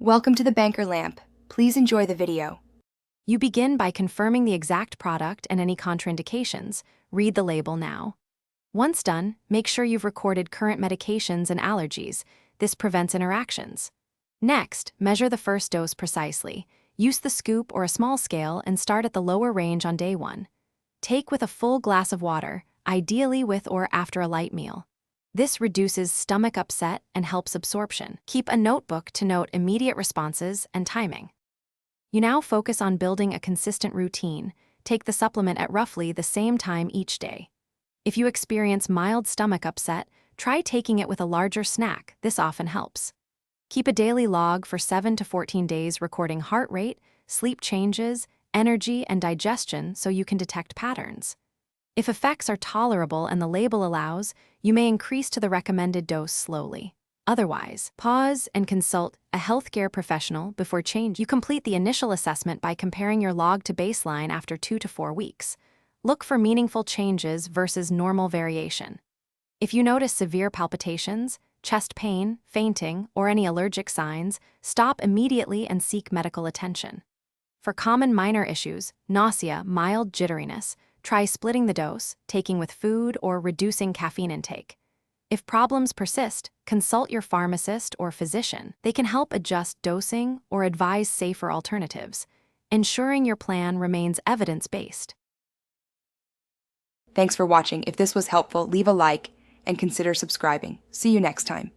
Welcome to the Banker Lamp. Please enjoy the video. You begin by confirming the exact product and any contraindications. Read the label now. Once done, make sure you've recorded current medications and allergies. This prevents interactions. Next, measure the first dose precisely. Use the scoop or a small scale and start at the lower range on day 1. Take with a full glass of water, ideally with or after a light meal. This reduces stomach upset and helps absorption. Keep a notebook to note immediate responses and timing. You now focus on building a consistent routine. Take the supplement at roughly the same time each day. If you experience mild stomach upset, try taking it with a larger snack. This often helps. Keep a daily log for 7 to 14 days recording heart rate, sleep changes, energy, and digestion so you can detect patterns. If effects are tolerable and the label allows, you may increase to the recommended dose slowly. Otherwise, pause and consult a healthcare professional before change. You complete the initial assessment by comparing your log to baseline after 2 to 4 weeks. Look for meaningful changes versus normal variation. If you notice severe palpitations, chest pain, fainting, or any allergic signs, stop immediately and seek medical attention. For common minor issues, nausea, mild jitteriness, try splitting the dose, taking with food, or reducing caffeine intake. If problems persist, consult your pharmacist or physician. They can help adjust dosing or advise safer alternatives, ensuring your plan remains evidence-based. Thanks for watching. If this was helpful, leave a like and consider subscribing. See you next time.